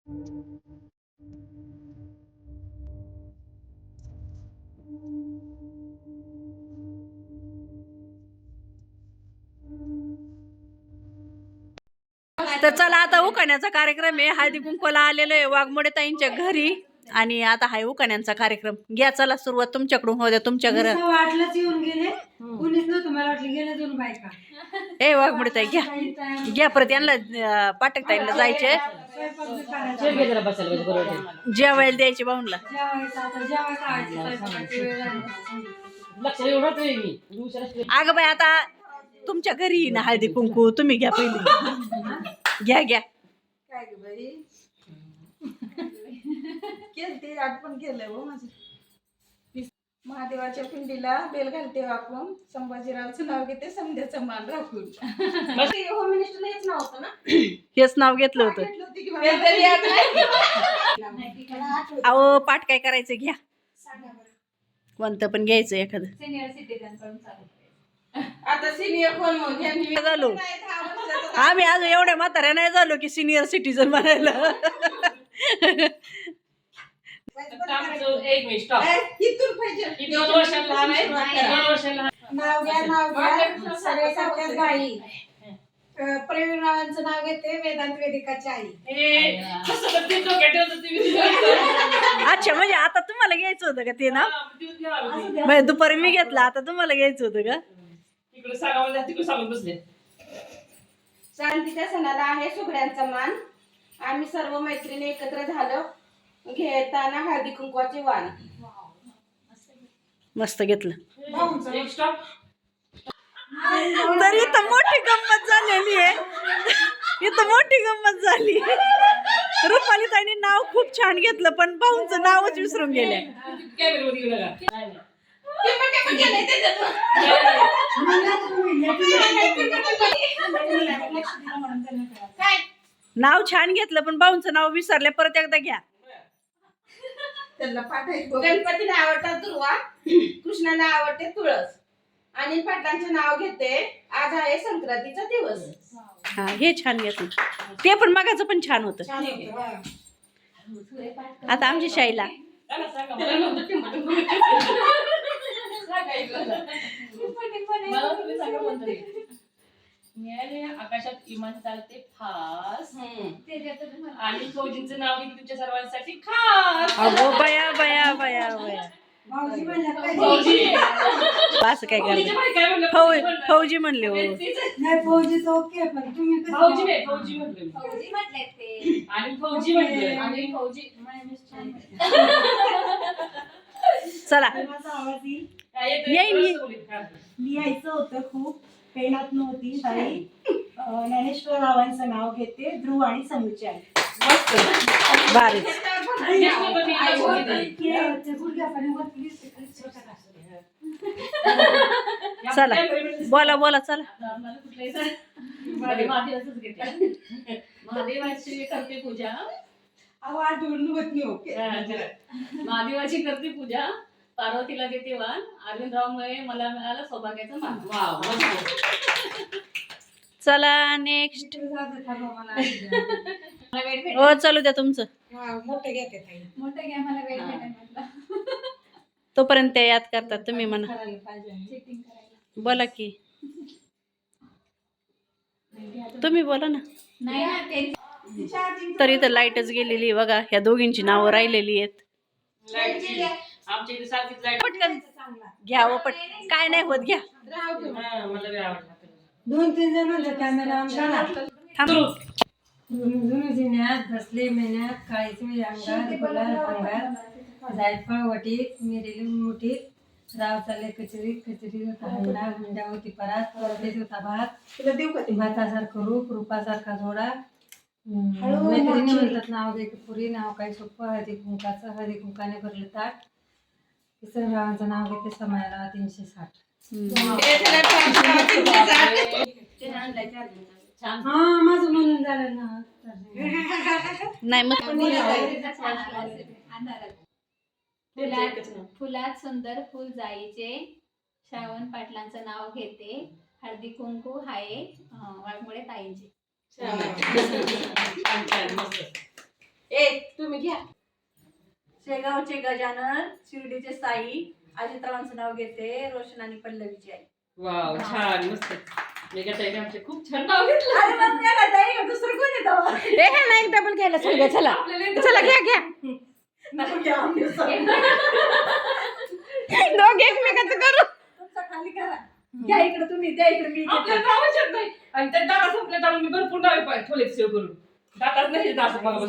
तर चला आता उखाण्याचा कार्यक्रम आहे. हळदी कुंकवाला आलेलो आहे वाघमोडे ताईंच्या घरी आणि आता हाय उखाण्यांचा कार्यक्रम. घ्या चला सुरुवात तुमच्याकडून हो द्या. तुमच्या घरात वाटलंच येऊन गेले कुणीच नव्हतं. मला वाटलं गेले दोन बायका. ए वाघमोडे ताई घ्या घ्या परत यांना पाठक ताईला जायचे जेवायला द्यायचे बाऊनला. अगं बाई आता तुमच्या घरी ना हळदी कुंकू तुम्ही घ्या पहिली. घ्या घ्या काय ग बाई केलते आठवण केलंय हो माझं. महादेवाच्या पिंडीला बेल घालते वाकून संभाजीरावचं नाव घेते समध्याचं मान राखून. होम मिनिस्टरला हेच नाव होतं ना. हेच नाव घेतलं होतं. अहो पाठ काय करायचं घ्या कोणतं पण घ्यायचं एखादं. सिनियर सिटीजन कडून चालू आता सिनियर कोण म्हणून झालो आम्ही आज एवढ्या म्हाताऱ्या नाही झालो की सिनियर सिटीजन म्हणायला. नाव घ्या नाव घ्या सगळ्यासारख्या गाई. प्रवीण रावांचं नाव घेते वेदांत वेदिकाची आई. अच्छा म्हणजे आता तुम्हाला घ्यायचं होतं का ते ना. दुपारी मी घेतलं आता तुम्हाला घ्यायचं होतं का. शांतीच्या सणाला आहे सुगड्यांचा मान. आम्ही सर्व मैत्रिणी एकत्र झालो घेताना हळदी कुंकवाचे वाण. मस्त घेतलं. तर इथं मोठी गंमत झालेली आहे. इथं मोठी गंमत झाली. रुपाली ताईने नाव खूप छान घेतलं पण भाऊंचं नावच विसरून गेले. नाव छान घेतलं पण भाऊंचं नाव विसरले. परत एकदा घ्या. गणपतीला आवडतात दुर्वा कृष्णाला आवडते तुळस. आणि पाटलांचे नाव घेते आज आहे संक्रांतीचा दिवस. हा हे छान घेतलं. ते पण मगाचं पण छान होतं. आता आमची शाईला आकाशात विमान चालते फास आणि फौजींचं नाव घेतलं तुमच्या सर्वांसाठी खास. अगो बया बया बया बया असं काय करणार. फौजी म्हणले हो. नाही फौजी ओके पण तुम्ही फौजी म्हटले ते आणि फौजी म्हटले आणि फौजी चला येईल. लिहायचं होतं खूप पेनात नव्हती शाई. ज्ञानेश्वर रावांचं नाव घेते ध्रुव आणि समुची आई. भारी. चला बोला बोला चला. महादेवाची करते पूजा. महादेवाची करते पूजा पार्वतीला देते वाण. अरविंदरावमुळे मला मिळालं सौभाग्याचं मान. चला नेक्स्ट. हो चालू द्या तुमचं. मोठं घेते मोठं घ्या मला वेळ भेटेल. तोपर्यंत याद करतात तुम्ही म्हणा. बोला की तुम्ही बोला ना. तरी तर लाईटच गेलेली बघा. ह्या दोघींची नावं राहिलेली आहेत. पटकन घ्या व पट काय नाही होत घ्या. 2-3 जणांचा कॅमेरा जुन्यात बसले मेन्यात काळीची अंगात गुलाल अंगात जायफळ वटीत मिरेली मुठीत राव चालले कचेरीत कचेरीत होता हंडा हुंडा होती परात परदेश होता भात भातासारखं रूप रूपासारखा जोडा. मैत्रिणी म्हणतात नाव घे पुरी नाव काय सोपं. हळदी कुंकाचं हळदी कुंकाने भरलं ताट. किसनरावांचं नाव घेते समायला 360. माझं म्हणून झालं ना नाही मग फुलात सुंदर फुल जाईचे. श्रावण पाटलांचं नाव घेते. हळदी कुंकू हाये वाघमोडे ताईंचे. तुम्ही घ्या. शेगावचे गजानन, शिर्डीचे साई, अजितरावांचं नाव घेते, रोशन आणि पल्लवीची आई. वाव, छान, मस्त. मेघाताईने आमचे खूप छान नाव घेतलं. अरे मग मेघाताई, दुसरं कोण आहे तेव्हा? ना एक डबल घ्यायला सांगा. चला आपल्याला चला घ्या घ्या नाही. घ्या, आम्ही सगळे. दोघे एकमेकाचं करू. तुमचा खाली करा. घ्या इकडे तुम्ही, द्या इकडे मी. आपल्याला नावच येत नाही आणि त्या दादा संपल्या त्यामुळे मी भरपूर नावे ठेवले सेव करून. दादाच नाही येत असं मला.